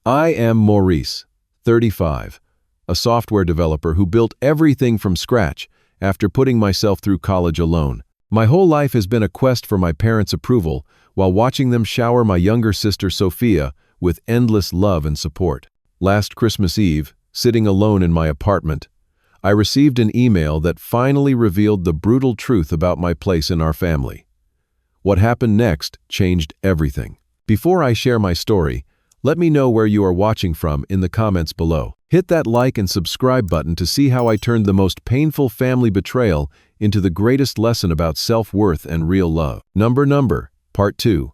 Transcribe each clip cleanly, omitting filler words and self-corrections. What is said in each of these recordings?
I am Maurice, 35, a software developer who built everything from scratch after putting myself through college alone. My whole life has been a quest for my parents' approval while watching them shower my younger sister Sophia with endless love and support. Last Christmas Eve, sitting alone in my apartment, I received an email that finally revealed the brutal truth about my place in our family. What happened next changed everything. Before I share my story, let me know where you are watching from in the comments below. Hit that like and subscribe button to see how I turned the most painful family betrayal into the greatest lesson about self-worth and real love. Part 2.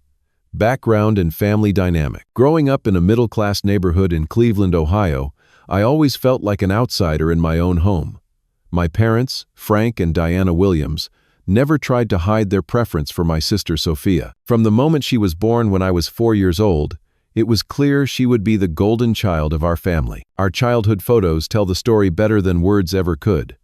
Background and family dynamic. Growing up in a middle-class neighborhood in Cleveland, Ohio, I always felt like an outsider in my own home. My parents, Frank and Diana Williams, never tried to hide their preference for my sister Sophia. From the moment she was born when I was 4 years old, it was clear she would be the golden child of our family. Our childhood photos tell the story better than words ever could.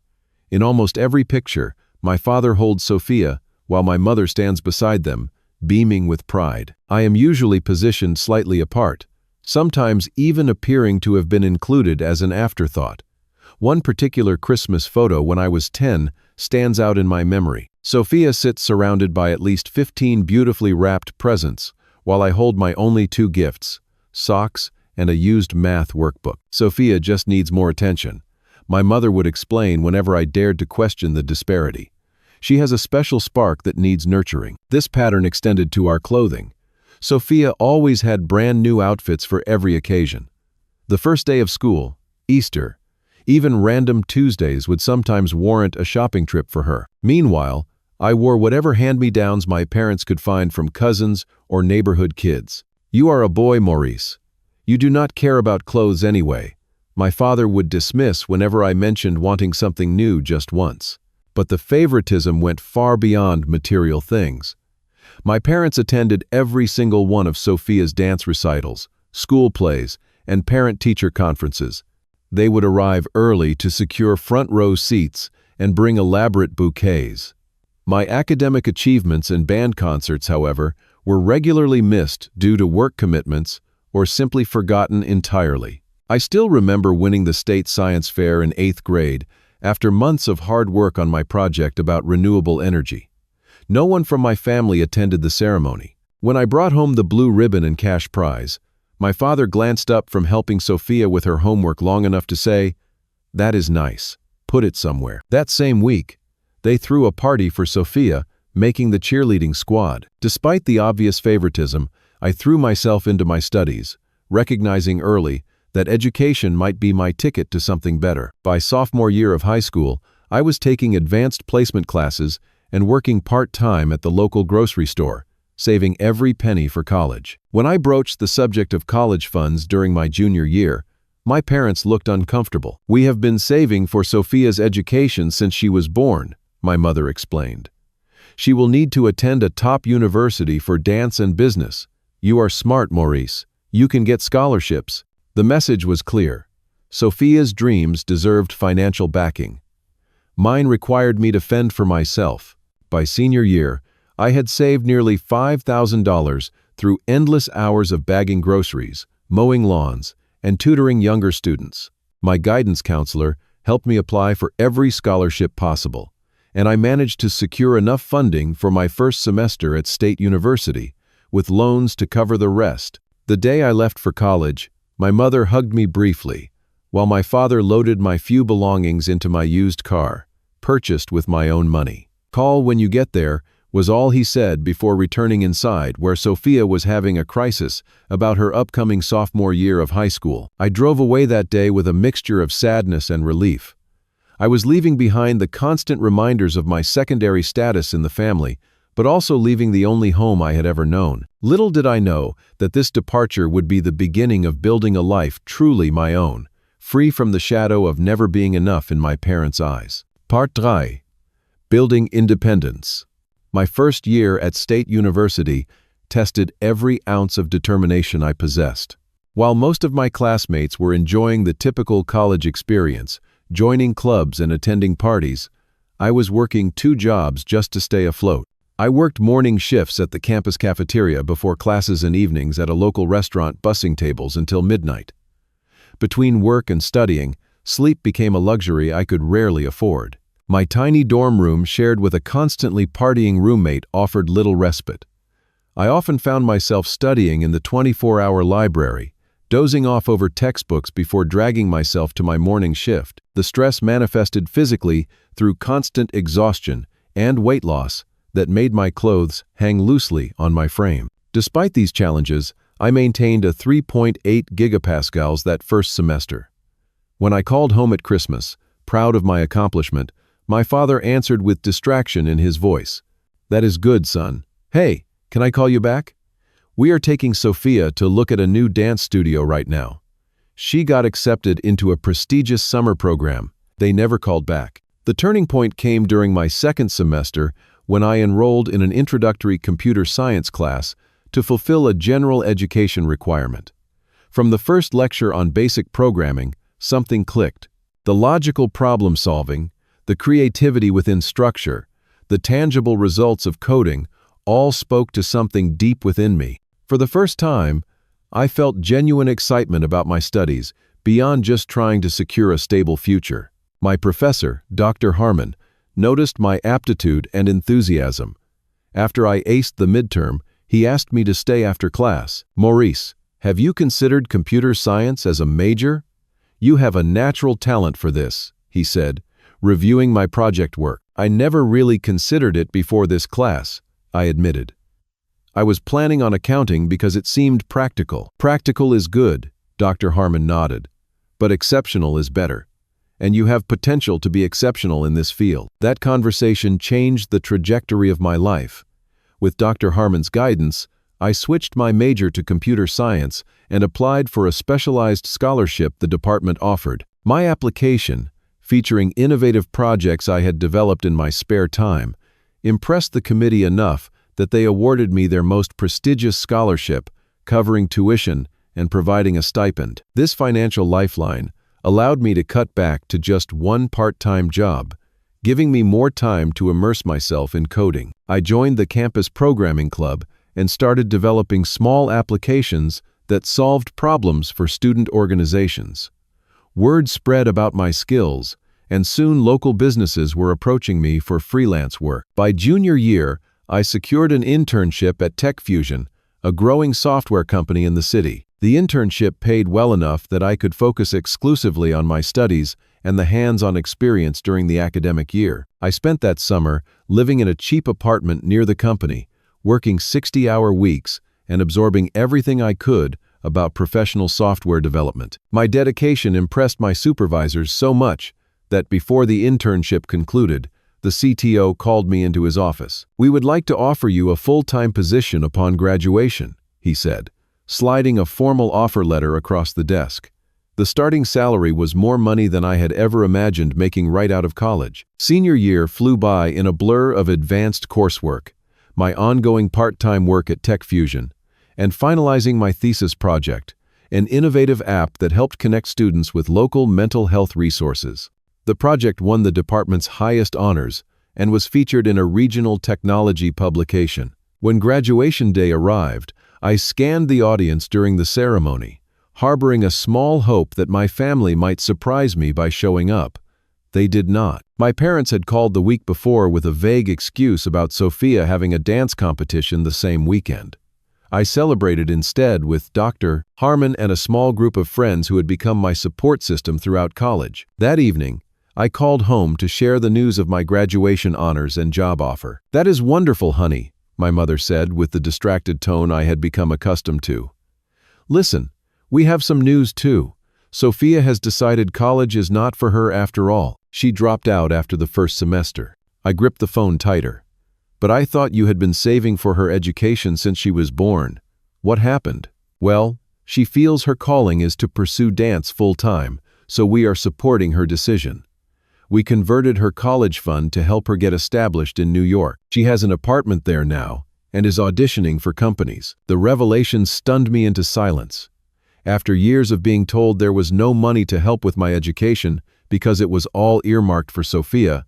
In almost every picture, my father holds Sophia, while my mother stands beside them, beaming with pride. I am usually positioned slightly apart, sometimes even appearing to have been included as an afterthought. One particular Christmas photo when I was 10 stands out in my memory. Sophia sits surrounded by at least 15 beautifully wrapped presents, while I hold my only 2 gifts, socks and a used math workbook. Sophia just needs more attention, my mother would explain whenever I dared to question the disparity. She has a special spark that needs nurturing. This pattern extended to our clothing. Sophia always had brand new outfits for every occasion. The first day of school, Easter, even random Tuesdays would sometimes warrant a shopping trip for her. Meanwhile, I wore whatever hand-me-downs my parents could find from cousins or neighborhood kids. "You are a boy, Maurice. You do not care about clothes anyway," my father would dismiss whenever I mentioned wanting something new just once. But the favoritism went far beyond material things. My parents attended every single one of Sophia's dance recitals, school plays, and parent-teacher conferences. They would arrive early to secure front-row seats and bring elaborate bouquets. My academic achievements and band concerts, however, were regularly missed due to work commitments or simply forgotten entirely. I still remember winning the state science fair in 8th grade after months of hard work on my project about renewable energy. No one from my family attended the ceremony. When I brought home the blue ribbon and cash prize, my father glanced up from helping Sophia with her homework long enough to say, "That is nice. Put it somewhere." That same week, they threw a party for Sophia, making the cheerleading squad. Despite the obvious favoritism, I threw myself into my studies, recognizing early that education might be my ticket to something better. By sophomore year of high school, I was taking advanced placement classes and working part-time at the local grocery store, saving every penny for college. When I broached the subject of college funds during my junior year, my parents looked uncomfortable. "We have been saving for Sophia's education since she was born," my mother explained. "She will need to attend a top university for dance and business. You are smart, Maurice. You can get scholarships." The message was clear. Sophia's dreams deserved financial backing. Mine required me to fend for myself. By senior year, I had saved nearly $5,000 through endless hours of bagging groceries, mowing lawns, and tutoring younger students. My guidance counselor helped me apply for every scholarship possible, and I managed to secure enough funding for my first semester at State University, with loans to cover the rest. The day I left for college, my mother hugged me briefly, while my father loaded my few belongings into my used car, purchased with my own money. "Call when you get there," was all he said before returning inside, where Sophia was having a crisis about her upcoming sophomore year of high school. I drove away that day with a mixture of sadness and relief. I was leaving behind the constant reminders of my secondary status in the family, but also leaving the only home I had ever known. Little did I know that this departure would be the beginning of building a life truly my own, free from the shadow of never being enough in my parents' eyes. Part 3. Building independence. My first year at State University tested every ounce of determination I possessed. While most of my classmates were enjoying the typical college experience, joining clubs and attending parties, I was working 2 jobs just to stay afloat. I worked morning shifts at the campus cafeteria before classes and evenings at a local restaurant bussing tables until midnight. Between work and studying, sleep became a luxury I could rarely afford. My tiny dorm room, shared with a constantly partying roommate, offered little respite. I often found myself studying in the 24-hour library, dozing off over textbooks before dragging myself to my morning shift. The stress manifested physically through constant exhaustion and weight loss that made my clothes hang loosely on my frame. Despite these challenges, I maintained a 3.8 gigapascals that first semester. When I called home at Christmas, proud of my accomplishment, my father answered with distraction in his voice. "That is good, son. Hey, can I call you back? We are taking Sophia to look at a new dance studio right now. She got accepted into a prestigious summer program." They never called back. The turning point came during my second semester when I enrolled in an introductory computer science class to fulfill a general education requirement. From the first lecture on basic programming, something clicked. The logical problem solving, the creativity within structure, the tangible results of coding all spoke to something deep within me. For the first time, I felt genuine excitement about my studies, beyond just trying to secure a stable future. My professor, Dr. Harmon, noticed my aptitude and enthusiasm. After I aced the midterm, he asked me to stay after class. "Maurice, have you considered computer science as a major? You have a natural talent for this," he said, reviewing my project work. "I never really considered it before this class," I admitted. "I was planning on accounting because it seemed practical." "Practical is good," Dr. Harmon nodded, "but exceptional is better. And you have potential to be exceptional in this field." That conversation changed the trajectory of my life. With Dr. Harmon's guidance, I switched my major to computer science and applied for a specialized scholarship the department offered. My application, featuring innovative projects I had developed in my spare time, impressed the committee enough that they awarded me their most prestigious scholarship, covering tuition and providing a stipend. This financial lifeline allowed me to cut back to just one part-time job, giving me more time to immerse myself in coding. I joined the campus programming club and started developing small applications that solved problems for student organizations. Word spread about my skills, and soon local businesses were approaching me for freelance work. By junior year, I secured an internship at Tech Fusion, a growing software company in the city. The internship paid well enough that I could focus exclusively on my studies and the hands-on experience during the academic year. I spent that summer living in a cheap apartment near the company, working 60-hour weeks and absorbing everything I could about professional software development. My dedication impressed my supervisors so much that before the internship concluded, the CTO called me into his office. "We would like to offer you a full-time position upon graduation," he said, sliding a formal offer letter across the desk. The starting salary was more money than I had ever imagined making right out of college. Senior year flew by in a blur of advanced coursework, my ongoing part-time work at Tech Fusion, and finalizing my thesis project, an innovative app that helped connect students with local mental health resources. The project won the department's highest honors and was featured in a regional technology publication. When graduation day arrived, I scanned the audience during the ceremony, harboring a small hope that my family might surprise me by showing up. They did not. My parents had called the week before with a vague excuse about Sophia having a dance competition the same weekend. I celebrated instead with Dr. Harmon and a small group of friends who had become my support system throughout college. That evening, I called home to share the news of my graduation honors and job offer. "That is wonderful, honey," my mother said with the distracted tone I had become accustomed to. "Listen, we have some news too. Sophia has decided college is not for her after all. She dropped out after the first semester." I gripped the phone tighter. "But I thought you had been saving for her education since she was born. What happened?" "Well, she feels her calling is to pursue dance full-time, so we are supporting her decision. We converted her college fund to help her get established in New York. She has an apartment there now and is auditioning for companies." The revelation stunned me into silence. After years of being told there was no money to help with my education because it was all earmarked for Sophia,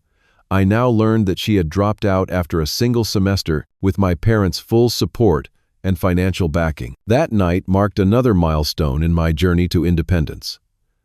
I now learned that she had dropped out after a single semester with my parents' full support and financial backing. That night marked another milestone in my journey to independence.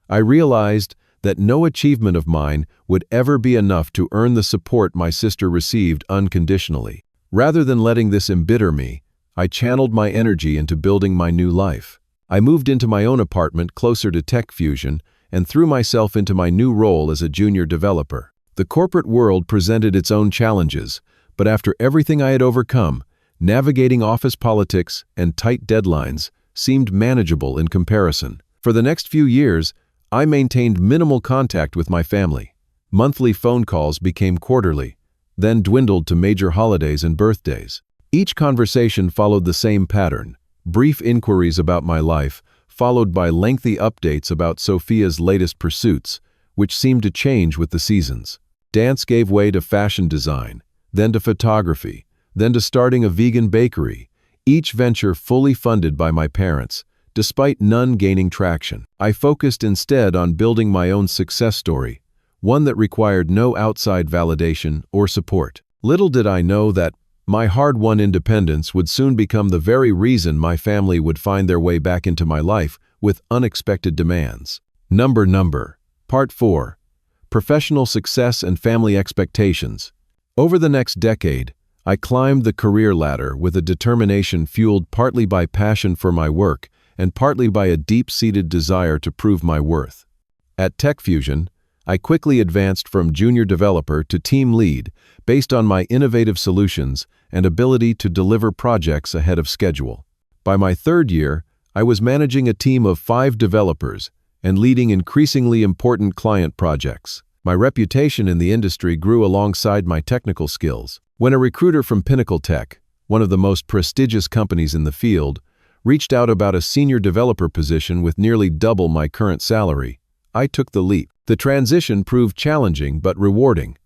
I realized that no achievement of mine would ever be enough to earn the support my sister received unconditionally. Rather than letting this embitter me, I channeled my energy into building my new life. I moved into my own apartment closer to Tech Fusion and threw myself into my new role as a junior developer. The corporate world presented its own challenges, but after everything I had overcome, navigating office politics and tight deadlines seemed manageable in comparison. For the next few years, I maintained minimal contact with my family. Monthly phone calls became quarterly, then dwindled to major holidays and birthdays. Each conversation followed the same pattern: brief inquiries about my life, followed by lengthy updates about Sophia's latest pursuits, which seemed to change with the seasons. Dance gave way to fashion design, then to photography, then to starting a vegan bakery, each venture fully funded by my parents, despite none gaining traction. I focused instead on building my own success story, one that required no outside validation or support. Little did I know that my hard-won independence would soon become the very reason my family would find their way back into my life with unexpected demands. Part 4. Professional Success and Family Expectations. Over the next decade, I climbed the career ladder with a determination fueled partly by passion for my work and partly by a deep-seated desire to prove my worth. At Tech Fusion, I quickly advanced from junior developer to team lead based on my innovative solutions and ability to deliver projects ahead of schedule. By my third year, I was managing a team of 5 developers and leading increasingly important client projects. My reputation in the industry grew alongside my technical skills. When a recruiter from Pinnacle Tech, one of the most prestigious companies in the field, reached out about a senior developer position with nearly double my current salary, I took the leap. The transition proved challenging but rewarding,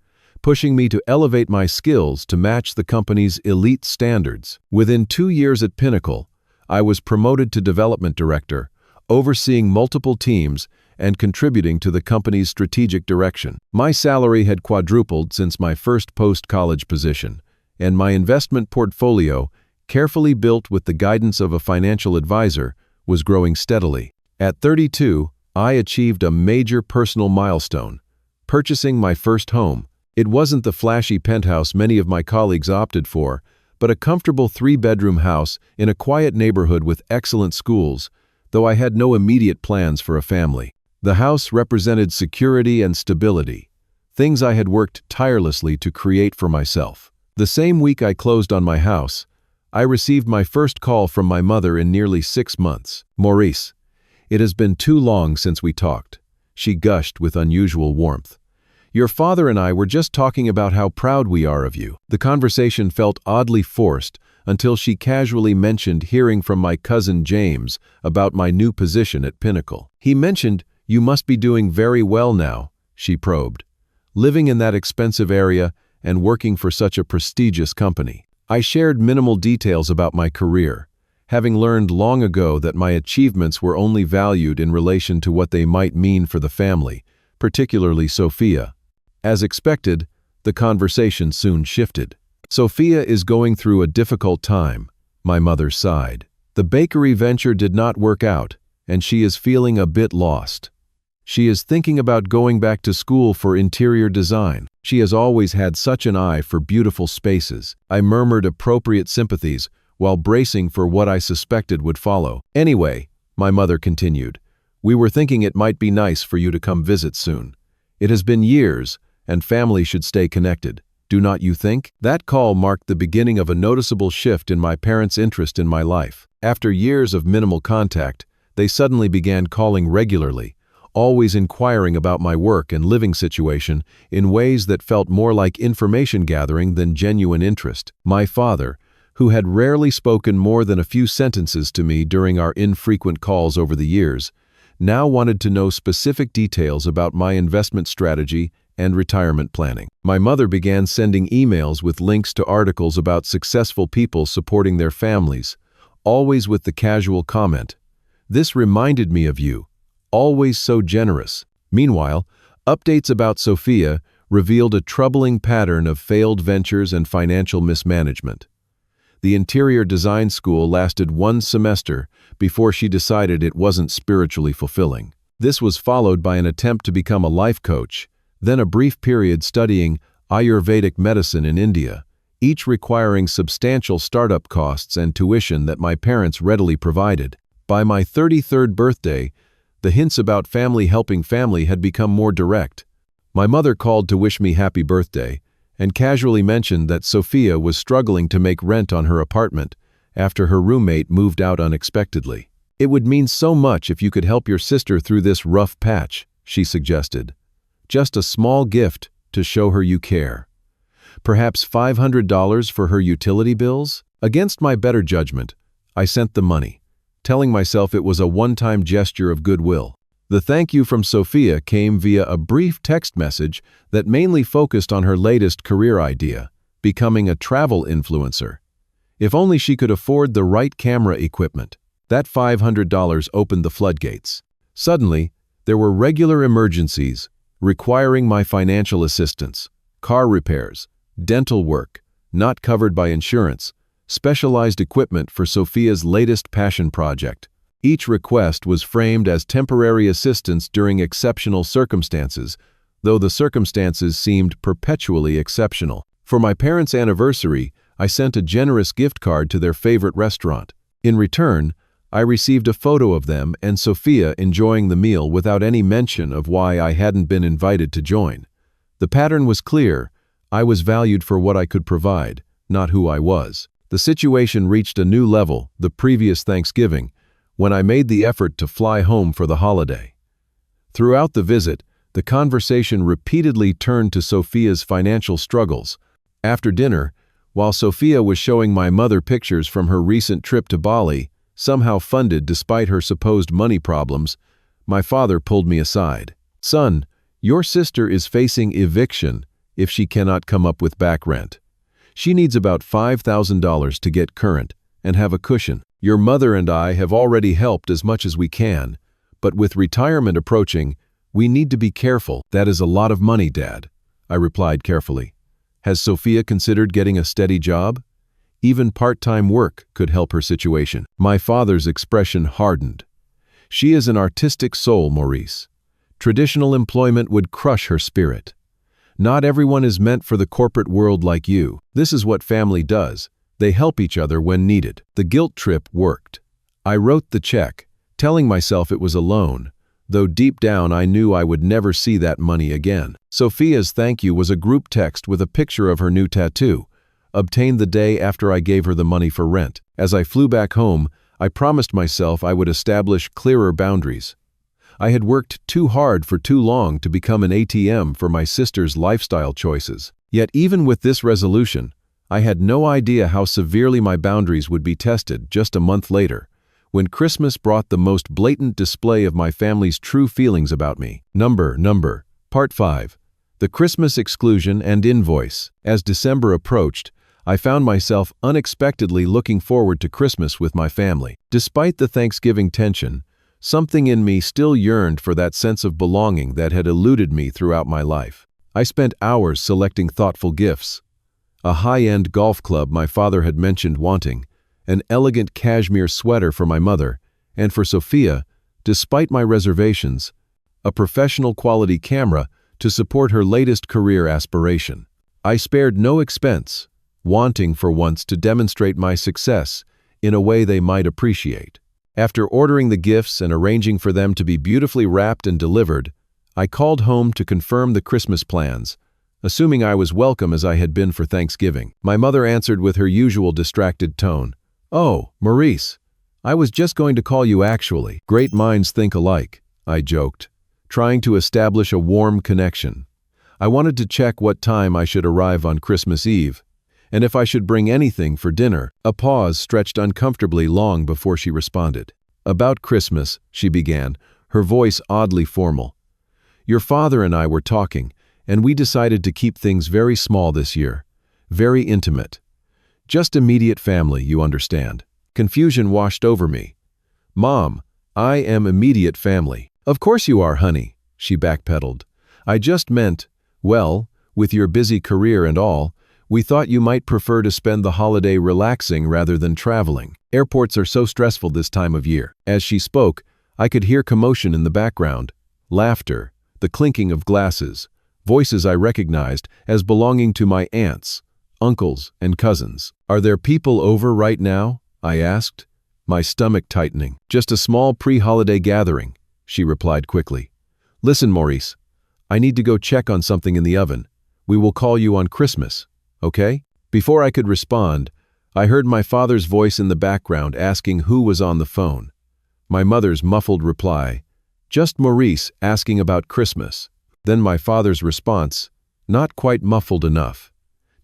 pushing me to elevate my skills to match the company's elite standards. Within 2 years at Pinnacle, I was promoted to development director, overseeing multiple teams and contributing to the company's strategic direction. My salary had quadrupled since my first post-college position, and my investment portfolio, carefully built with the guidance of a financial advisor, was growing steadily. At 32, I achieved a major personal milestone: purchasing my first home. It wasn't the flashy penthouse many of my colleagues opted for, but a comfortable 3-bedroom house in a quiet neighborhood with excellent schools, though I had no immediate plans for a family. The house represented security and stability, things I had worked tirelessly to create for myself. The same week I closed on my house, I received my first call from my mother in nearly 6 months. "Maurice, it has been too long since we talked," she gushed with unusual warmth. "Your father and I were just talking about how proud we are of you." The conversation felt oddly forced until she casually mentioned hearing from my cousin James about my new position at Pinnacle. "He mentioned you must be doing very well now," she probed, "living in that expensive area and working for such a prestigious company." I shared minimal details about my career, having learned long ago that my achievements were only valued in relation to what they might mean for the family, particularly Sophia. As expected, the conversation soon shifted. "Sophia is going through a difficult time," my mother sighed. "The bakery venture did not work out, and she is feeling a bit lost. She is thinking about going back to school for interior design. She has always had such an eye for beautiful spaces." I murmured appropriate sympathies while bracing for what I suspected would follow. "Anyway," my mother continued, "we were thinking it might be nice for you to come visit soon. It has been years, and family should stay connected. Do not you think?" That call marked the beginning of a noticeable shift in my parents' interest in my life. After years of minimal contact, they suddenly began calling regularly, always inquiring about my work and living situation in ways that felt more like information gathering than genuine interest. My father, who had rarely spoken more than a few sentences to me during our infrequent calls over the years, now wanted to know specific details about my investment strategy and retirement planning. My mother began sending emails with links to articles about successful people supporting their families, always with the casual comment, "This reminded me of you. Always so generous." Meanwhile, updates about Sophia, revealed a troubling pattern of failed ventures and financial mismanagement. The interior design school lasted 1 semester before she decided it wasn't spiritually fulfilling. This was followed by an attempt to become a life coach, then a brief period studying Ayurvedic medicine in India, each requiring substantial startup costs and tuition that my parents readily provided. By my 33rd birthday, the hints about family helping family had become more direct. My mother called to wish me happy birthday and casually mentioned that Sophia was struggling to make rent on her apartment after her roommate moved out unexpectedly. "It would mean so much if you could help your sister through this rough patch," she suggested. "Just a small gift to show her you care. Perhaps $500 for her utility bills?" Against my better judgment, I sent the money, telling myself it was a one-time gesture of goodwill. The thank you from Sophia came via a brief text message that mainly focused on her latest career idea, becoming a travel influencer. If only she could afford the right camera equipment. That $500 opened the floodgates. Suddenly, there were regular emergencies requiring my financial assistance: car repairs, dental work, not covered by insurance, specialized equipment for Sophia's latest passion project. Each request was framed as temporary assistance during exceptional circumstances, though the circumstances seemed perpetually exceptional. For my parents' anniversary, I sent a generous gift card to their favorite restaurant. In return, I received a photo of them and Sophia enjoying the meal without any mention of why I hadn't been invited to join. The pattern was clear. I was valued for what I could provide, not who I was. The situation reached a new level the previous Thanksgiving, when I made the effort to fly home for the holiday. Throughout the visit, the conversation repeatedly turned to Sophia's financial struggles. After dinner, while Sophia was showing my mother pictures from her recent trip to Bali, somehow funded despite her supposed money problems, my father pulled me aside. "Son, your sister is facing eviction if she cannot come up with back rent. She needs about $5,000 to get current and have a cushion. Your mother and I have already helped as much as we can, but with retirement approaching, we need to be careful." "That is a lot of money, Dad," I replied carefully. "Has Sophia considered getting a steady job? Even part-time work could help her situation." My father's expression hardened. "She is an artistic soul, Maurice. Traditional employment would crush her spirit. Not everyone is meant for the corporate world like you. This is what family does. They help each other when needed." The guilt trip worked. I wrote the check, telling myself it was a loan, though deep down I knew I would never see that money again. Sophia's thank you was a group text with a picture of her new tattoo, obtained the day after I gave her the money for rent. As I flew back home, I promised myself I would establish clearer boundaries. I had worked too hard for too long to become an ATM for my sister's lifestyle choices. Yet even with this resolution, I had no idea how severely my boundaries would be tested just a month later, when Christmas brought the most blatant display of my family's true feelings about me. Part 5. The Christmas Exclusion and Invoice. As December approached, I found myself unexpectedly looking forward to Christmas with my family. Despite the Thanksgiving tension, something in me still yearned for that sense of belonging that had eluded me throughout my life. I spent hours selecting thoughtful gifts: a high-end golf club my father had mentioned wanting, an elegant cashmere sweater for my mother, and for Sophia, despite my reservations, a professional quality camera to support her latest career aspiration. I spared no expense, wanting for once to demonstrate my success in a way they might appreciate. After ordering the gifts and arranging for them to be beautifully wrapped and delivered, I called home to confirm the Christmas plans, assuming I was welcome as I had been for Thanksgiving. My mother answered with her usual distracted tone. "Oh, Maurice, I was just going to call you actually." "Great minds think alike," I joked, trying to establish a warm connection. I wanted to check what time I should arrive on Christmas Eve, and if I should bring anything for dinner. A pause stretched uncomfortably long before she responded. "About Christmas," she began, her voice oddly formal. "Your father and I were talking, and we decided to keep things very small this year, very intimate. Just immediate family, you understand." Confusion washed over me. "Mom, I am immediate family." "Of course you are, honey," she backpedaled. "I just meant, well, With your busy career and all, we thought you might prefer to spend the holiday relaxing rather than traveling. Airports are so stressful this time of year." As she spoke, I could hear commotion in the background, laughter, the clinking of glasses, voices I recognized as belonging to my aunts, uncles, and cousins. "Are there people over right now?" I asked, my stomach tightening. "Just a small pre-holiday gathering," she replied quickly. "Listen, Maurice, I need to go check on something in the oven. We will call you on Christmas, okay?" Before I could respond, I heard my father's voice in the background asking who was on the phone. My mother's muffled reply, "Just Maurice asking about Christmas." Then my father's response, not quite muffled enough,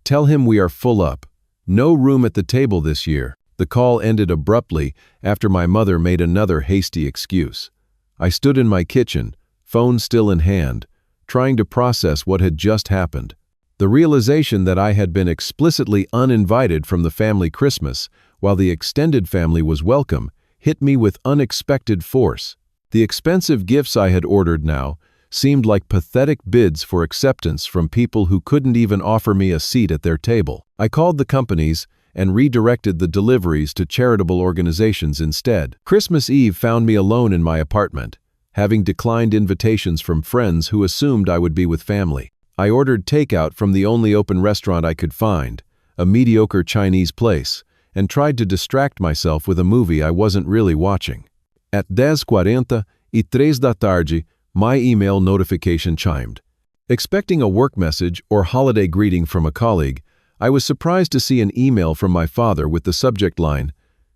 "Tell him we are full up. No room at the table this year." The call ended abruptly after my mother made another hasty excuse. I stood in my kitchen, phone still in hand, trying to process what had just happened. The realization that I had been explicitly uninvited from the family Christmas, while the extended family was welcome, hit me with unexpected force. The expensive gifts I had ordered now seemed like pathetic bids for acceptance from people who couldn't even offer me a seat at their table. I called the companies and redirected the deliveries to charitable organizations instead. Christmas Eve found me alone in my apartment, having declined invitations from friends who assumed I would be with family. I ordered takeout from the only open restaurant I could find, a mediocre Chinese place, and tried to distract myself with a movie I wasn't really watching. At 10:43 da tarde, my email notification chimed. Expecting a work message or holiday greeting from a colleague, I was surprised to see an email from my father with the subject line,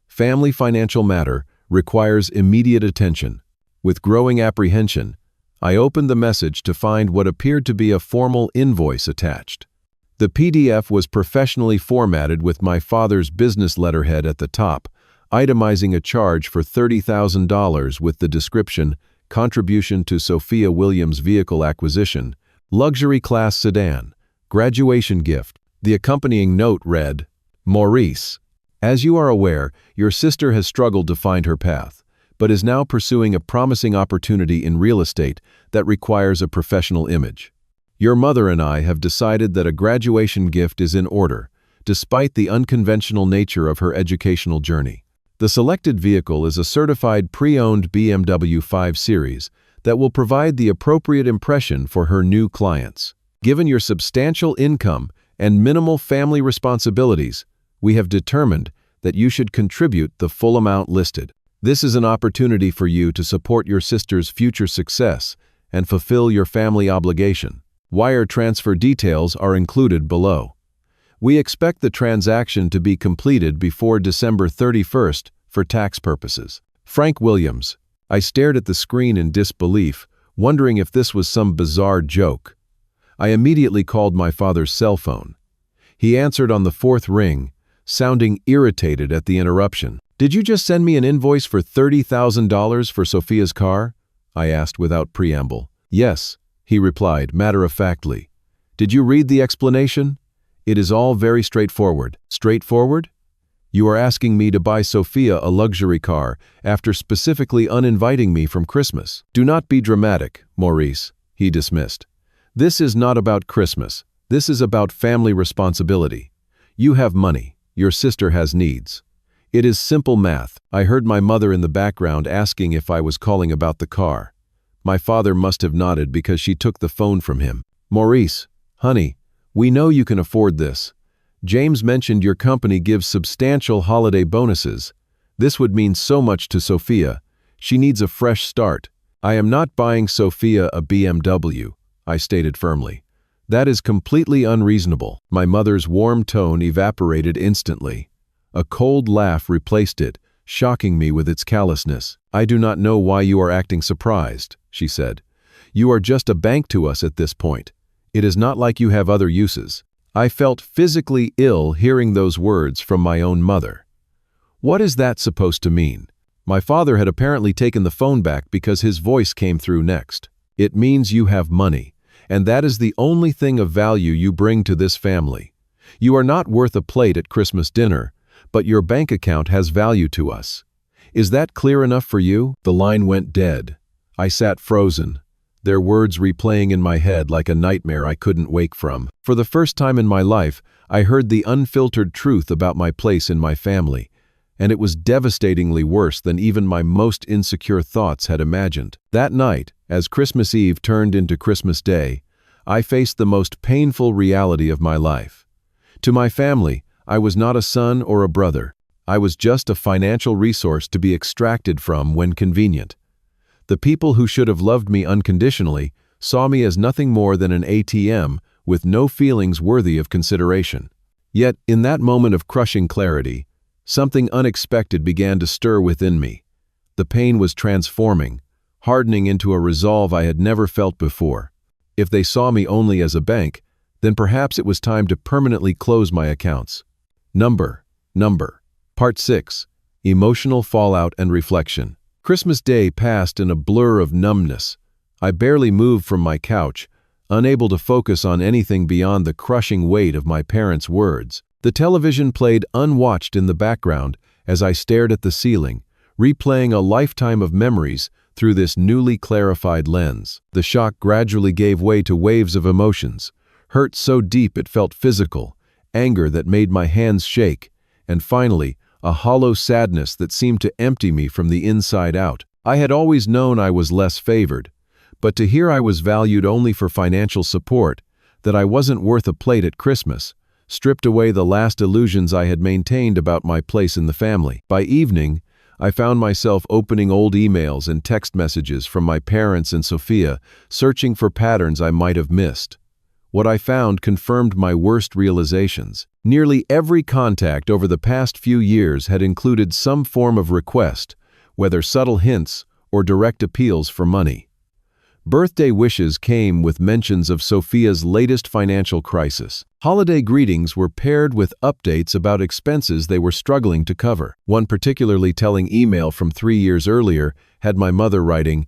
"Family financial matter requires immediate attention." With growing apprehension, I opened the message to find what appeared to be a formal invoice attached. The PDF was professionally formatted with my father's business letterhead at the top, itemizing a charge for $30,000 with the description, "Contribution to Sophia Williams Vehicle Acquisition, Luxury Class Sedan, Graduation Gift." The accompanying note read, "Maurice, as you are aware, your sister has struggled to find her path, but is now pursuing a promising opportunity in real estate that requires a professional image. Your mother and I have decided that a graduation gift is in order, despite the unconventional nature of her educational journey. The selected vehicle is a certified pre-owned BMW 5 Series that will provide the appropriate impression for her new clients. Given your substantial income and minimal family responsibilities, we have determined that you should contribute the full amount listed. This is an opportunity for you to support your sister's future success and fulfill your family obligation. Wire transfer details are included below. We expect the transaction to be completed before December 31st for tax purposes. Frank Williams." I stared at the screen in disbelief, wondering if this was some bizarre joke. I immediately called my father's cell phone. He answered on the fourth ring, sounding irritated at the interruption. "Did you just send me an invoice for $30,000 for Sophia's car?" I asked without preamble. "Yes," he replied matter-of-factly. "Did you read the explanation? It is all very straightforward." "Straightforward? You are asking me to buy Sophia a luxury car after specifically uninviting me from Christmas. Do not be dramatic, Maurice," he dismissed. "This is not about Christmas. This is about family responsibility. You have money. Your sister has needs. It is simple math." I heard my mother in the background asking if I was calling about the car. My father must have nodded because she took the phone from him. "Maurice, honey, we know you can afford this. James mentioned your company gives substantial holiday bonuses. This would mean so much to Sophia. She needs a fresh start." "I am not buying Sophia a BMW," I stated firmly. "That is completely unreasonable." My mother's warm tone evaporated instantly. A cold laugh replaced it, shocking me with its callousness. "I do not know why you are acting surprised," she said. "You are just a bank to us at this point. It is not like you have other uses." I felt physically ill hearing those words from my own mother. What is that supposed to mean? My father had apparently taken the phone back because his voice came through next. "It means you have money, and that is the only thing of value you bring to this family. You are not worth a plate at Christmas dinner, but your bank account has value to us. Is that clear enough for you?" The line went dead. I sat frozen, their words replaying in my head like a nightmare I couldn't wake from. For the first time in my life, I heard the unfiltered truth about my place in my family, and it was devastatingly worse than even my most insecure thoughts had imagined. That night, as Christmas Eve turned into Christmas Day, I faced the most painful reality of my life. To my family, I was not a son or a brother. I was just a financial resource to be extracted from when convenient. The people who should have loved me unconditionally saw me as nothing more than an ATM with no feelings worthy of consideration. Yet, in that moment of crushing clarity, something unexpected began to stir within me. The pain was transforming, hardening into a resolve I had never felt before. If they saw me only as a bank, then perhaps it was time to permanently close my accounts. Number. Part 6. Emotional Fallout and Reflection. Christmas Day passed in a blur of numbness. I barely moved from my couch, unable to focus on anything beyond the crushing weight of my parents' words. The television played unwatched in the background as I stared at the ceiling, replaying a lifetime of memories through this newly clarified lens. The shock gradually gave way to waves of emotions, hurt so deep it felt physical, anger that made my hands shake, and finally, a hollow sadness that seemed to empty me from the inside out. I had always known I was less favored, but to hear I was valued only for financial support, that I wasn't worth a plate at Christmas, stripped away the last illusions I had maintained about my place in the family. By evening, I found myself opening old emails and text messages from my parents and Sophia, searching for patterns I might have missed. What I found confirmed my worst realizations. Nearly every contact over the past few years had included some form of request, whether subtle hints or direct appeals for money. Birthday wishes came with mentions of Sophia's latest financial crisis. Holiday greetings were paired with updates about expenses they were struggling to cover. One particularly telling email from 3 years earlier had my mother writing,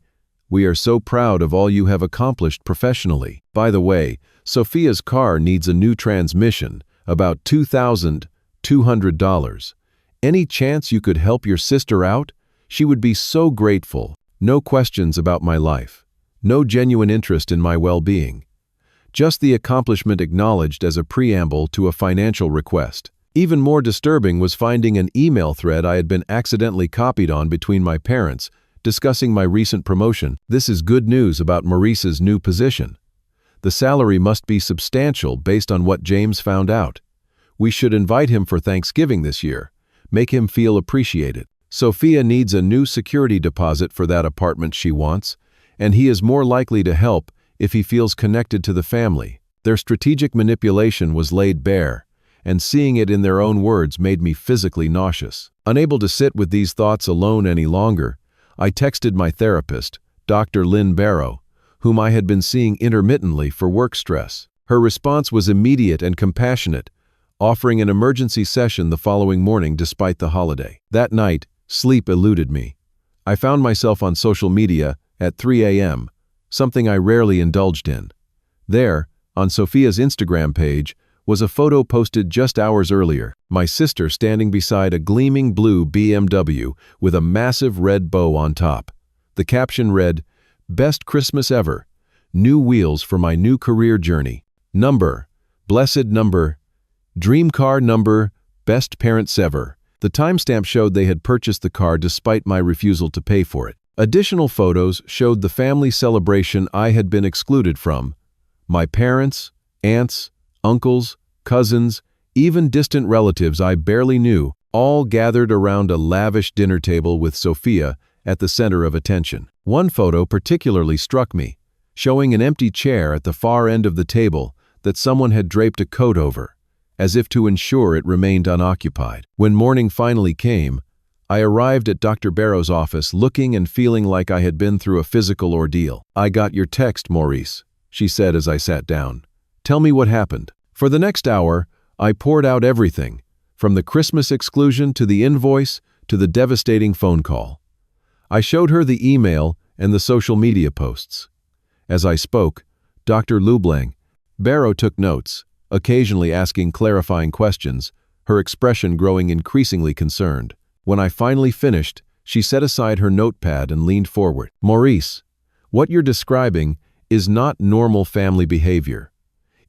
"We are so proud of all you have accomplished professionally. By the way, Sophia's car needs a new transmission, about $2,200. Any chance you could help your sister out? She would be so grateful. No questions about my life. No genuine interest in my well-being. Just the accomplishment acknowledged as a preamble to a financial request." Even more disturbing was finding an email thread I had been accidentally copied on between my parents, discussing my recent promotion. "This is good news about Maurice's new position. The salary must be substantial based on what James found out. We should invite him for Thanksgiving this year. Make him feel appreciated. Sophia needs a new security deposit for that apartment she wants, and he is more likely to help if he feels connected to the family." Their strategic manipulation was laid bare, and seeing it in their own words made me physically nauseous. Unable to sit with these thoughts alone any longer, I texted my therapist, Dr. Lynn Barrow, whom I had been seeing intermittently for work stress. Her response was immediate and compassionate, offering an emergency session the following morning despite the holiday. That night, sleep eluded me. I found myself on social media at 3 a.m., something I rarely indulged in. There, on Sophia's Instagram page, was a photo posted just hours earlier, my sister standing beside a gleaming blue BMW with a massive red bow on top. The caption read, "Best Christmas ever. New wheels for my new career journey. Number, blessed number, dream car number, best parents ever." The timestamp showed they had purchased the car despite my refusal to pay for it. Additional photos showed the family celebration I had been excluded from. My parents, aunts, uncles, cousins, even distant relatives I barely knew, all gathered around a lavish dinner table with Sophia at the center of attention. One photo particularly struck me, showing an empty chair at the far end of the table that someone had draped a coat over, as if to ensure it remained unoccupied. When morning finally came, I arrived at Dr. Barrow's office looking and feeling like I had been through a physical ordeal. "I got your text, Maurice," she said as I sat down. "Tell me what happened." For the next hour, I poured out everything, from the Christmas exclusion to the invoice to the devastating phone call. I showed her the email and the social media posts. As I spoke, Dr. Barrow took notes, occasionally asking clarifying questions, her expression growing increasingly concerned. When I finally finished, she set aside her notepad and leaned forward. "Maurice, What you're describing is not normal family behavior.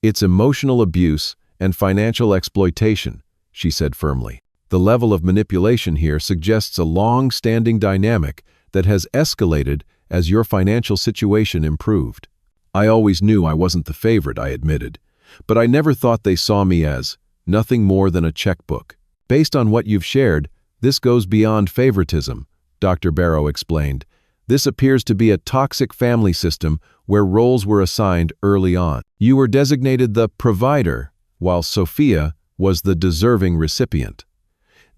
It's emotional abuse and financial exploitation, she said firmly. The level of manipulation here suggests a long-standing dynamic that has escalated as your financial situation improved. I always knew I wasn't the favorite, I admitted, but I never thought they saw me as nothing more than a checkbook. Based on what you've shared, this goes beyond favoritism, Dr. Barrow explained. This appears to be a toxic family system where roles were assigned early on. You were designated the provider, while Sophia was the deserving recipient.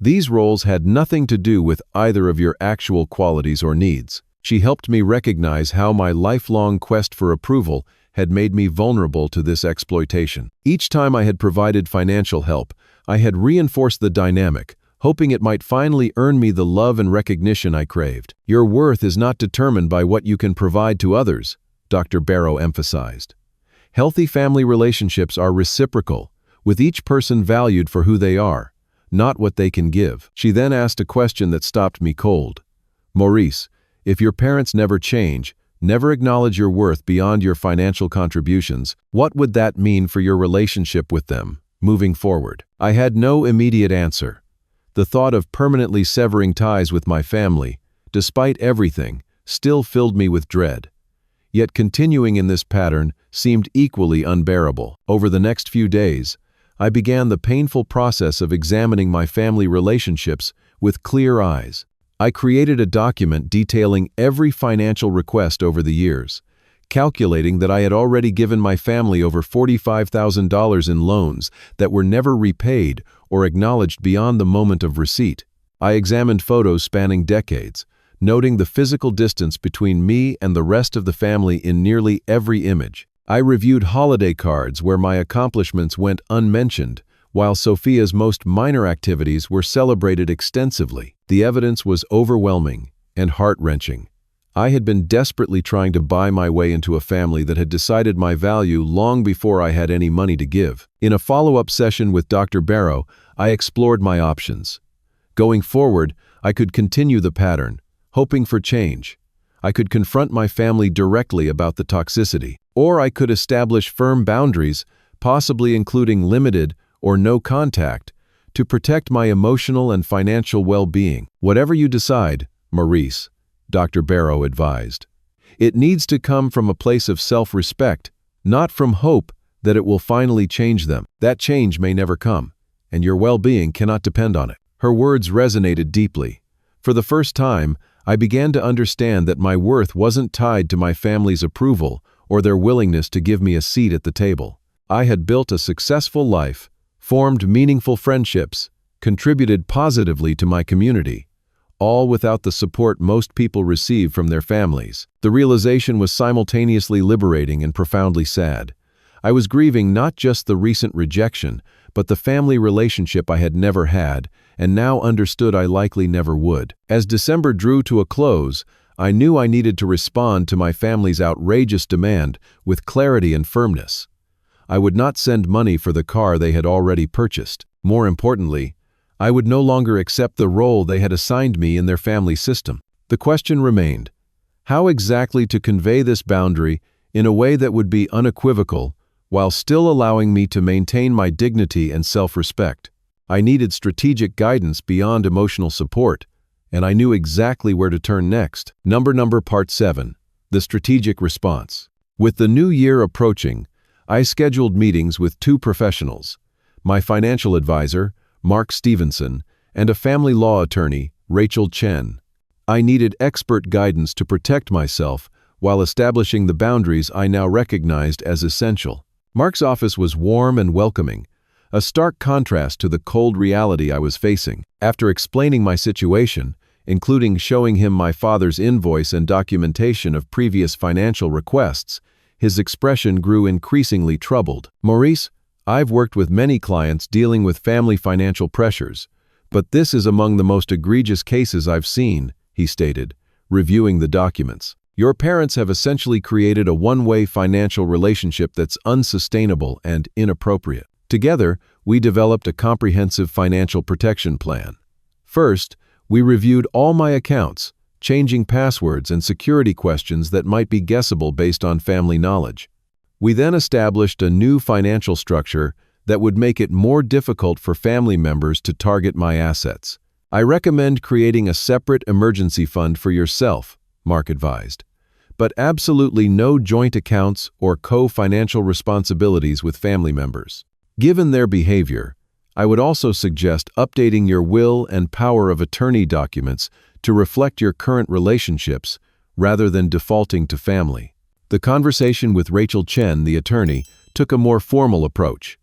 These roles had nothing to do with either of your actual qualities or needs. She helped me recognize how my lifelong quest for approval had made me vulnerable to this exploitation. Each time I had provided financial help, I had reinforced the dynamic, hoping it might finally earn me the love and recognition I craved. Your worth is not determined by what you can provide to others, Dr. Barrow emphasized. Healthy family relationships are reciprocal, with each person valued for who they are, not what they can give. She then asked a question that stopped me cold. Maurice, if your parents never change, never acknowledge your worth beyond your financial contributions, what would that mean for your relationship with them, moving forward? I had no immediate answer. The thought of permanently severing ties with my family, despite everything, still filled me with dread. Yet continuing in this pattern seemed equally unbearable. Over the next few days, I began the painful process of examining my family relationships with clear eyes. I created a document detailing every financial request over the years, calculating that I had already given my family over $45,000 in loans that were never repaid or acknowledged beyond the moment of receipt. I examined photos spanning decades, noting the physical distance between me and the rest of the family in nearly every image. I reviewed holiday cards where my accomplishments went unmentioned, while Sophia's most minor activities were celebrated extensively. The evidence was overwhelming and heart-wrenching. I had been desperately trying to buy my way into a family that had decided my value long before I had any money to give. In a follow-up session with Dr. Barrow, I explored my options. Going forward, I could continue the pattern, hoping for change. I could confront my family directly about the toxicity, or I could establish firm boundaries, possibly including limited or no contact, to protect my emotional and financial well-being. Whatever you decide, Maurice, Dr. Barrow advised, it needs to come from a place of self-respect, not from hope that it will finally change them. That change may never come, and your well-being cannot depend on it. Her words resonated deeply. For the first time, I began to understand that my worth wasn't tied to my family's approval or their willingness to give me a seat at the table. I had built a successful life, formed meaningful friendships, contributed positively to my community, all without the support most people receive from their families. The realization was simultaneously liberating and profoundly sad. I was grieving not just the recent rejection, but the family relationship I had never had, and now understood I likely never would. As December drew to a close, I knew I needed to respond to my family's outrageous demand with clarity and firmness. I would not send money for the car they had already purchased. More importantly, I would no longer accept the role they had assigned me in their family system. The question remained, how exactly to convey this boundary in a way that would be unequivocal while still allowing me to maintain my dignity and self-respect. I needed strategic guidance beyond emotional support, and I knew exactly where to turn next. Part 7. The Strategic Response. With the new year approaching, I scheduled meetings with two professionals, my financial advisor, Mark Stevenson, and a family law attorney, Rachel Chen. I needed expert guidance to protect myself while establishing the boundaries I now recognized as essential. Mark's office was warm and welcoming, a stark contrast to the cold reality I was facing. After explaining my situation, including showing him my father's invoice and documentation of previous financial requests, his expression grew increasingly troubled. Maurice, I've worked with many clients dealing with family financial pressures, but this is among the most egregious cases I've seen, he stated, reviewing the documents. Your parents have essentially created a one-way financial relationship that's unsustainable and inappropriate. Together, we developed a comprehensive financial protection plan. First, we reviewed all my accounts, changing passwords and security questions that might be guessable based on family knowledge. We then established a new financial structure that would make it more difficult for family members to target my assets. I recommend creating a separate emergency fund for yourself, Mark advised, but absolutely no joint accounts or co-financial responsibilities with family members. Given their behavior, I would also suggest updating your will and power of attorney documents to reflect your current relationships rather than defaulting to family. The conversation with Rachel Chen, the attorney, took a more formal approach.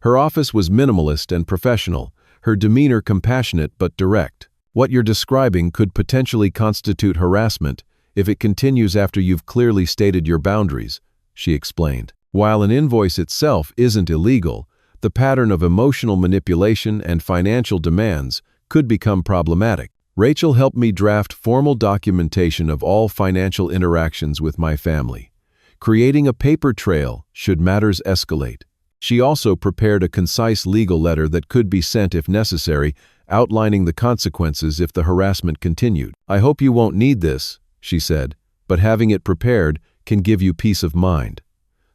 Her office was minimalist and professional, her demeanor compassionate but direct. What you're describing could potentially constitute harassment if it continues after you've clearly stated your boundaries, she explained. While an invoice itself isn't illegal, the pattern of emotional manipulation and financial demands could become problematic. Rachel helped me draft formal documentation of all financial interactions with my family, creating a paper trail should matters escalate. She also prepared a concise legal letter that could be sent if necessary, outlining the consequences if the harassment continued. "I hope you won't need this," she said, "but having it prepared can give you peace of mind.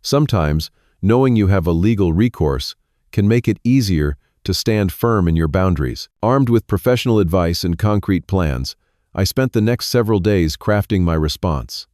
Sometimes, knowing you have a legal recourse can make it easier to stand firm in your boundaries." Armed with professional advice and concrete plans, I spent the next several days crafting my response.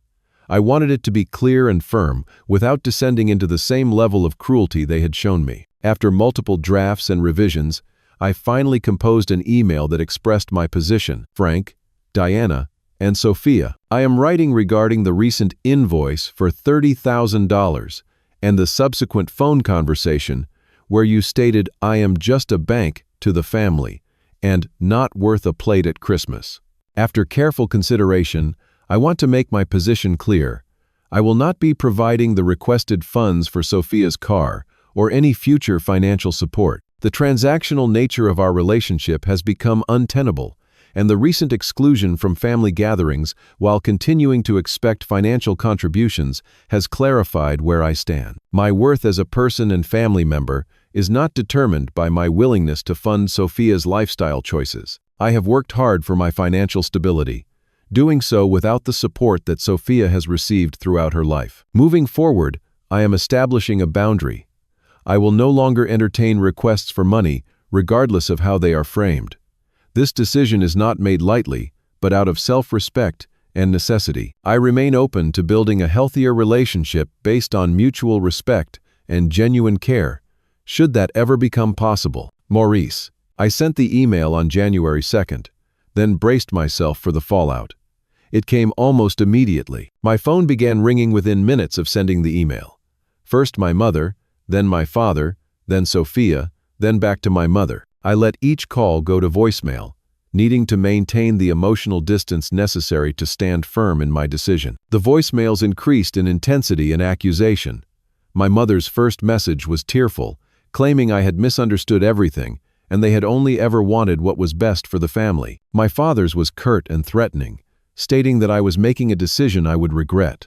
I wanted it to be clear and firm, without descending into the same level of cruelty they had shown me. After multiple drafts and revisions, I finally composed an email that expressed my position. Frank, Diana, and Sophia, I am writing regarding the recent invoice for $30,000 and the subsequent phone conversation where you stated I am just a bank to the family and not worth a plate at Christmas. After careful consideration, I want to make my position clear. I will not be providing the requested funds for Sophia's car or any future financial support. The transactional nature of our relationship has become untenable, and the recent exclusion from family gatherings while continuing to expect financial contributions has clarified where I stand. My worth as a person and family member is not determined by my willingness to fund Sophia's lifestyle choices. I have worked hard for my financial stability, doing so without the support that Sophia has received throughout her life. Moving forward, I am establishing a boundary. I will no longer entertain requests for money, regardless of how they are framed. This decision is not made lightly, but out of self-respect and necessity. I remain open to building a healthier relationship based on mutual respect and genuine care, should that ever become possible. Maurice. I sent the email on January 2nd, then braced myself for the fallout. It came almost immediately. My phone began ringing within minutes of sending the email. First my mother, then my father, then Sophia, then back to my mother. I let each call go to voicemail, needing to maintain the emotional distance necessary to stand firm in my decision. The voicemails increased in intensity and accusation. My mother's first message was tearful, claiming I had misunderstood everything, and they had only ever wanted what was best for the family. My father's was curt and threatening, stating that I was making a decision I would regret.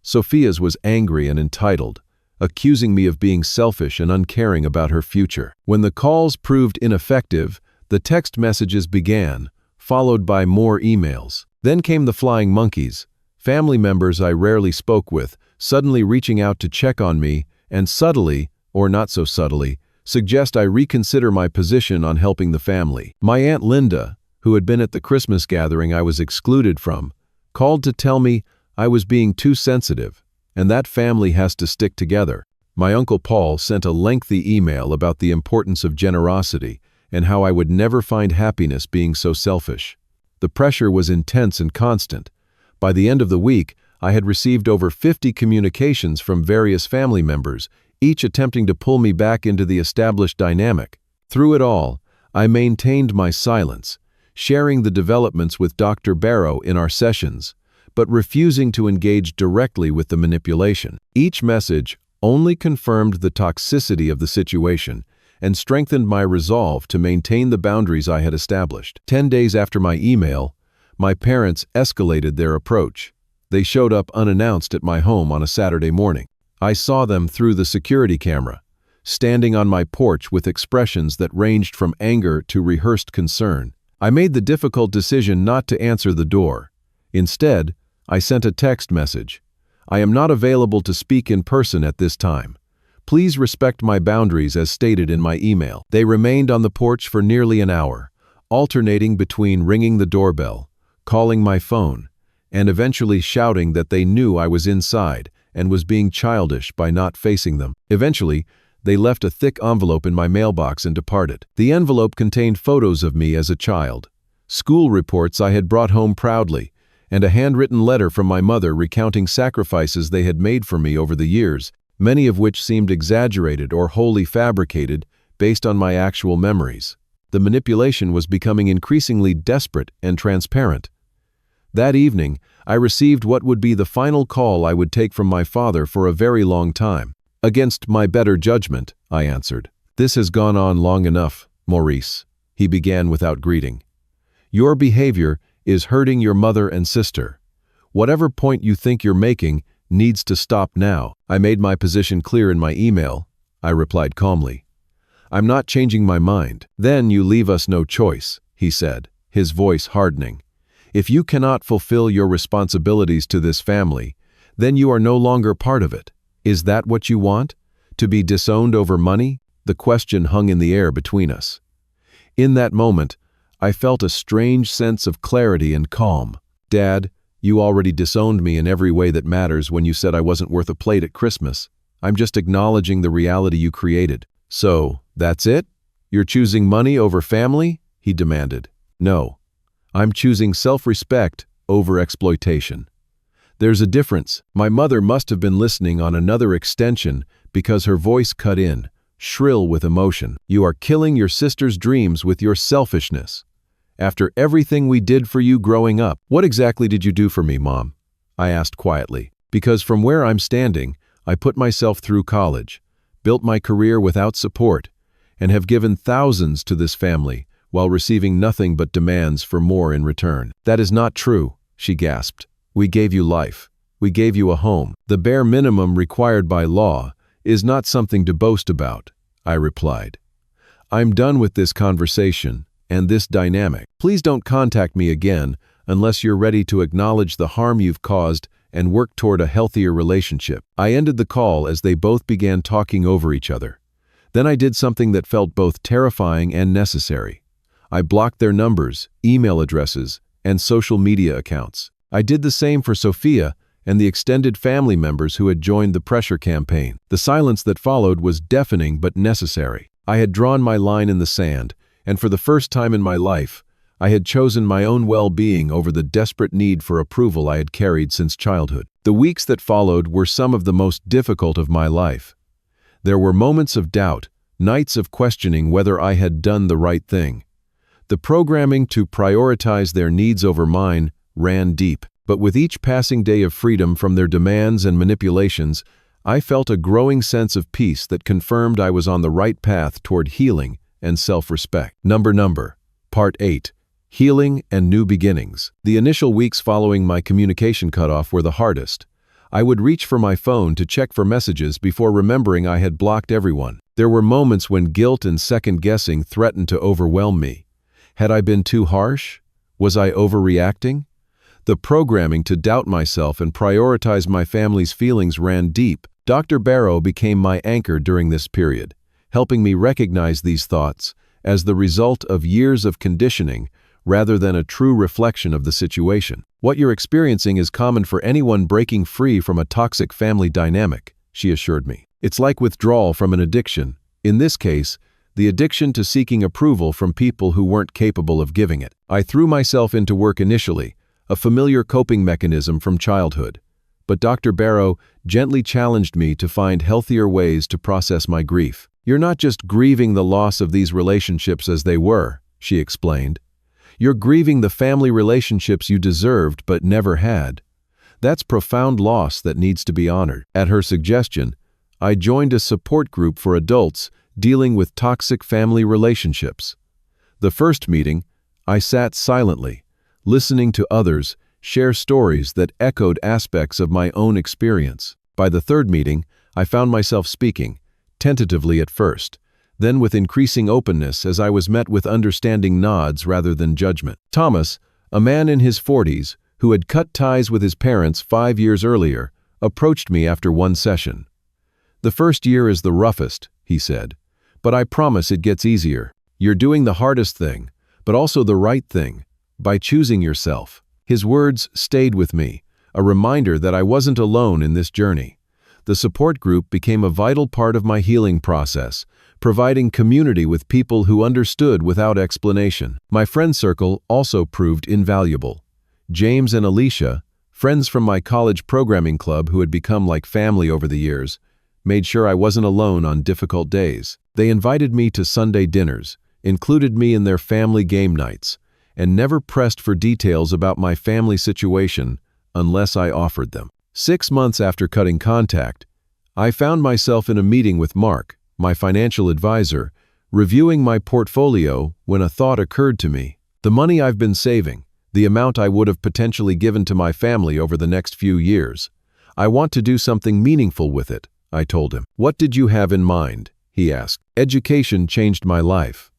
Sophia's was angry and entitled, accusing me of being selfish and uncaring about her future. When the calls proved ineffective, the text messages began, followed by more emails. Then came the flying monkeys, family members I rarely spoke with, suddenly reaching out to check on me and subtly, or not so subtly, suggest I reconsider my position on helping the family. My Aunt Linda, who had been at the Christmas gathering I was excluded from, called to tell me I was being too sensitive, and that family has to stick together. My Uncle Paul sent a lengthy email about the importance of generosity and how I would never find happiness being so selfish. The pressure was intense and constant. By the end of the week, I had received over 50 communications from various family members, each attempting to pull me back into the established dynamic. Through it all, I maintained my silence, sharing the developments with Dr. Barrow in our sessions, but refusing to engage directly with the manipulation. Each message only confirmed the toxicity of the situation and strengthened my resolve to maintain the boundaries I had established. 10 days after my email, my parents escalated their approach. They showed up unannounced at my home on a Saturday morning. I saw them through the security camera, standing on my porch with expressions that ranged from anger to rehearsed concern. I made the difficult decision not to answer the door, Instead, I sent a text message. "I am not available to speak in person at this time. Please respect my boundaries as stated in my email." They remained on the porch for nearly an hour, alternating between ringing the doorbell, calling my phone, and eventually shouting that they knew I was inside and was being childish by not facing them. Eventually, they left a thick envelope in my mailbox and departed. The envelope contained photos of me as a child, school reports I had brought home proudly, and a handwritten letter from my mother recounting sacrifices they had made for me over the years, many of which seemed exaggerated or wholly fabricated based on my actual memories. The manipulation was becoming increasingly desperate and transparent. That evening, I received what would be the final call I would take from my father for a very long time. "Against my better judgment," I answered. "This has gone on long enough, Maurice," he began without greeting. "Your behavior is hurting your mother and sister. Whatever point you think you're making needs to stop now." I made my position clear in my email. I replied calmly. "I'm not changing my mind." "Then you leave us no choice," he said, his voice hardening. "If you cannot fulfill your responsibilities to this family, then you are no longer part of it. Is that what you want? To be disowned over money?" The question hung in the air between us. In that moment, I felt a strange sense of clarity and calm. "Dad, you already disowned me in every way that matters when you said I wasn't worth a plate at Christmas. I'm just acknowledging the reality you created." "So, that's it? You're choosing money over family?" he demanded. "No. I'm choosing self-respect over exploitation." "There's a difference." My mother must have been listening on another extension because her voice cut in, shrill with emotion. "You are killing your sister's dreams with your selfishness. After everything we did for you growing up." "What exactly did you do for me, Mom?" I asked quietly. "Because from where I'm standing, I put myself through college, built my career without support, and have given thousands to this family while receiving nothing but demands for more in return." "That is not true," she gasped. "We gave you life. We gave you a home. The bare minimum required by law is not something to boast about," I replied. "I'm done with this conversation and this dynamic. Please don't contact me again unless you're ready to acknowledge the harm you've caused and work toward a healthier relationship." I ended the call as they both began talking over each other. Then I did something that felt both terrifying and necessary. I blocked their numbers, email addresses, and social media accounts. I did the same for Sophia and the extended family members who had joined the pressure campaign. The silence that followed was deafening but necessary. I had drawn my line in the sand, and for the first time in my life, I had chosen my own well-being over the desperate need for approval I had carried since childhood. The weeks that followed were some of the most difficult of my life. There were moments of doubt, nights of questioning whether I had done the right thing. The programming to prioritize their needs over mine ran deep, but with each passing day of freedom from their demands and manipulations, I felt a growing sense of peace that confirmed I was on the right path toward healing and self-respect. Part 8. Healing and New Beginnings. The initial weeks following my communication cutoff were the hardest. I would reach for my phone to check for messages before remembering I had blocked everyone. There were moments when guilt and second-guessing threatened to overwhelm me. Had I been too harsh? Was I overreacting? The programming to doubt myself and prioritize my family's feelings ran deep. Dr. Barrow became my anchor during this period, helping me recognize these thoughts as the result of years of conditioning rather than a true reflection of the situation. "What you're experiencing is common for anyone breaking free from a toxic family dynamic," she assured me. "It's like withdrawal from an addiction. In this case, the addiction to seeking approval from people who weren't capable of giving it." I threw myself into work initially, a familiar coping mechanism from childhood. But Dr. Barrow gently challenged me to find healthier ways to process my grief. "You're not just grieving the loss of these relationships as they were," she explained. "You're grieving the family relationships you deserved but never had. That's profound loss that needs to be honored." At her suggestion, I joined a support group for adults dealing with toxic family relationships. The first meeting, I sat silently, listening to others share stories that echoed aspects of my own experience. By the third meeting, I found myself speaking, tentatively at first, then with increasing openness as I was met with understanding nods rather than judgment. Thomas, a man in his 40s, who had cut ties with his parents 5 years earlier, approached me after one session. "The first year is the roughest," he said, "but I promise it gets easier. You're doing the hardest thing, but also the right thing, by choosing yourself." His words stayed with me, a reminder that I wasn't alone in this journey. The support group became a vital part of my healing process, providing community with people who understood without explanation. My friend circle also proved invaluable. James and Alicia, friends from my college programming club who had become like family over the years, made sure I wasn't alone on difficult days. They invited me to Sunday dinners, included me in their family game nights, and never pressed for details about my family situation unless I offered them. 6 months after cutting contact, I found myself in a meeting with Mark, my financial advisor, reviewing my portfolio when a thought occurred to me. The money I've been saving, the amount I would have potentially given to my family over the next few years. I want to do something meaningful with it, I told him. "What did you have in mind?" he asked. "Education changed my life.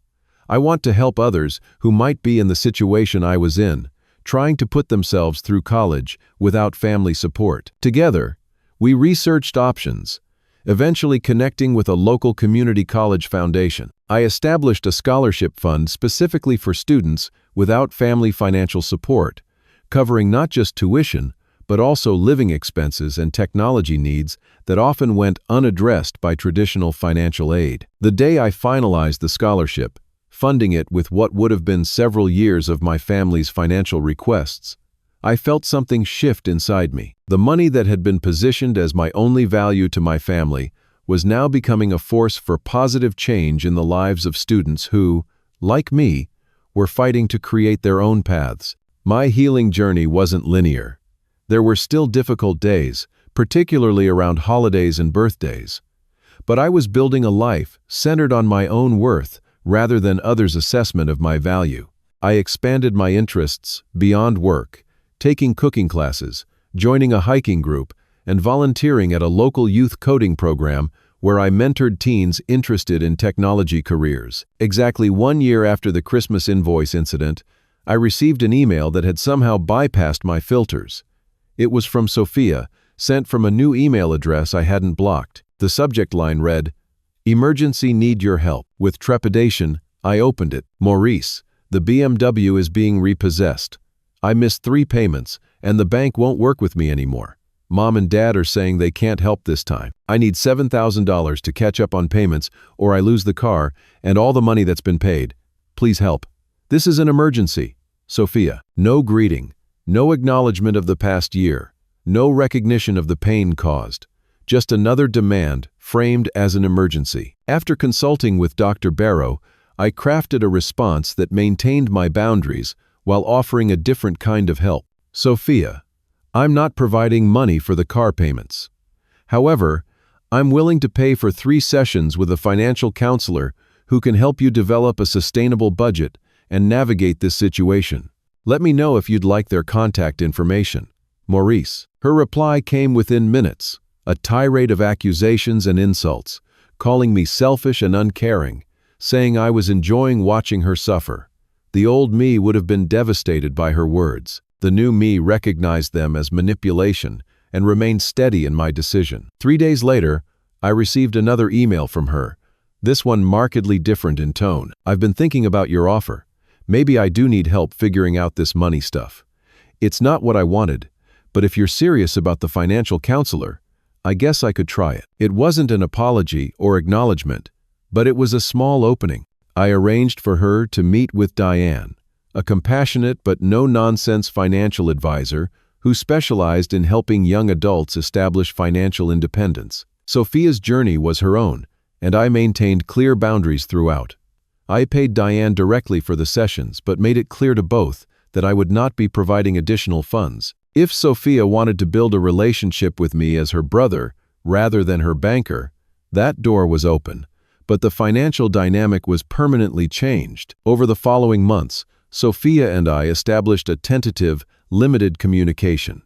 I want to help others who might be in the situation I was in, trying to put themselves through college without family support." Together, we researched options, eventually connecting with a local community college foundation. I established a scholarship fund specifically for students without family financial support, covering not just tuition, but also living expenses and technology needs that often went unaddressed by traditional financial aid. The day I finalized the scholarship, funding it with what would have been several years of my family's financial requests, I felt something shift inside me. The money that had been positioned as my only value to my family was now becoming a force for positive change in the lives of students who, like me, were fighting to create their own paths. My healing journey wasn't linear. There were still difficult days, particularly around holidays and birthdays. But I was building a life centered on my own worth rather than others' assessment of my value. I expanded my interests beyond work, taking cooking classes, joining a hiking group, and volunteering at a local youth coding program where I mentored teens interested in technology careers. Exactly 1 year after the Christmas invoice incident, I received an email that had somehow bypassed my filters. It was from Sophia, sent from a new email address I hadn't blocked. The subject line read, "Emergency, need your help." With trepidation, I opened it. "Maurice, the BMW is being repossessed. I missed 3 payments, and the bank won't work with me anymore. Mom and Dad are saying they can't help this time. I need $7,000 to catch up on payments, or I lose the car and all the money that's been paid. Please help. This is an emergency. Sophia." No greeting, no acknowledgement of the past year, no recognition of the pain caused. Just another demand framed as an emergency. After consulting with Dr. Barrow, I crafted a response that maintained my boundaries while offering a different kind of help. "Sophia, I'm not providing money for the car payments. However, I'm willing to pay for 3 sessions with a financial counselor who can help you develop a sustainable budget and navigate this situation. Let me know if you'd like their contact information. Maurice." Her reply came within minutes, a tirade of accusations and insults, calling me selfish and uncaring, saying I was enjoying watching her suffer. The old me would have been devastated by her words. The new me recognized them as manipulation and remained steady in my decision. 3 days later, I received another email from her, this one markedly different in tone. "I've been thinking about your offer. Maybe I do need help figuring out this money stuff. It's not what I wanted, but if you're serious about the financial counselor, I guess I could try it." It wasn't an apology or acknowledgement, but it was a small opening. I arranged for her to meet with Diane, a compassionate but no-nonsense financial advisor who specialized in helping young adults establish financial independence. Sophia's journey was her own, and I maintained clear boundaries throughout. I paid Diane directly for the sessions, but made it clear to both that I would not be providing additional funds. If Sophia wanted to build a relationship with me as her brother rather than her banker, that door was open. But the financial dynamic was permanently changed. Over the following months, Sophia and I established a tentative, limited communication.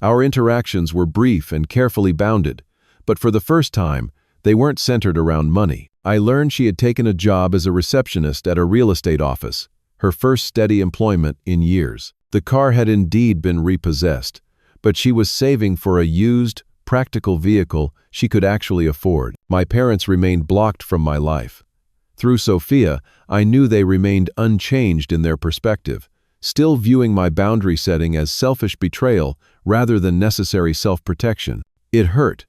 Our interactions were brief and carefully bounded, but for the first time, they weren't centered around money. I learned she had taken a job as a receptionist at a real estate office, her first steady employment in years. The car had indeed been repossessed, but she was saving for a used, practical vehicle she could actually afford. My parents remained blocked from my life. Through Sophia, I knew they remained unchanged in their perspective, still viewing my boundary setting as selfish betrayal rather than necessary self-protection. It hurt,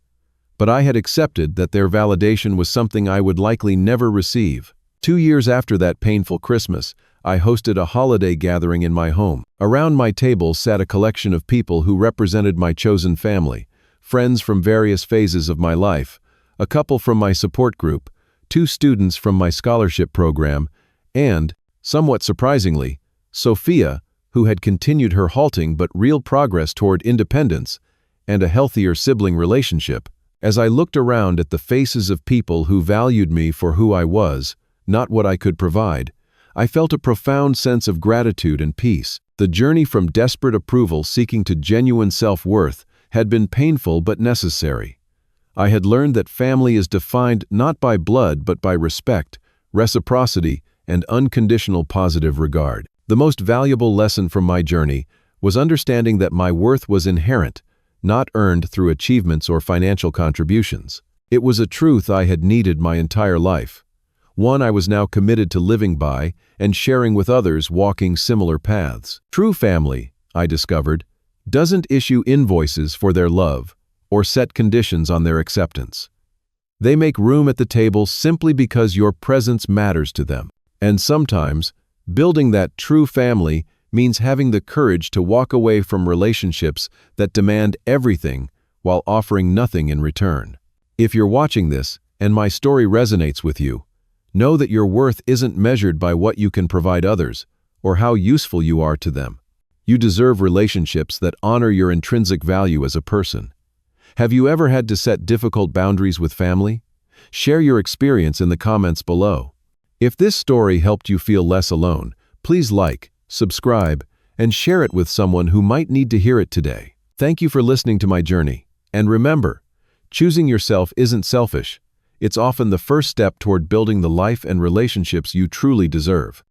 but I had accepted that their validation was something I would likely never receive. 2 years after that painful Christmas, I hosted a holiday gathering in my home. Around my table sat a collection of people who represented my chosen family, friends from various phases of my life, a couple from my support group, 2 students from my scholarship program, and, somewhat surprisingly, Sophia, who had continued her halting but real progress toward independence and a healthier sibling relationship. As I looked around at the faces of people who valued me for who I was, not what I could provide, I felt a profound sense of gratitude and peace. The journey from desperate approval seeking to genuine self-worth had been painful but necessary. I had learned that family is defined not by blood but by respect, reciprocity, and unconditional positive regard. The most valuable lesson from my journey was understanding that my worth was inherent, not earned through achievements or financial contributions. It was a truth I had needed my entire life, one I was now committed to living by and sharing with others walking similar paths. True family, I discovered, doesn't issue invoices for their love or set conditions on their acceptance. They make room at the table simply because your presence matters to them. And sometimes, building that true family means having the courage to walk away from relationships that demand everything while offering nothing in return. If you're watching this and my story resonates with you, know that your worth isn't measured by what you can provide others or how useful you are to them. You deserve relationships that honor your intrinsic value as a person. Have you ever had to set difficult boundaries with family? Share your experience in the comments below. If this story helped you feel less alone, please like, subscribe, and share it with someone who might need to hear it today. Thank you for listening to my journey. And remember, choosing yourself isn't selfish. It's often the first step toward building the life and relationships you truly deserve.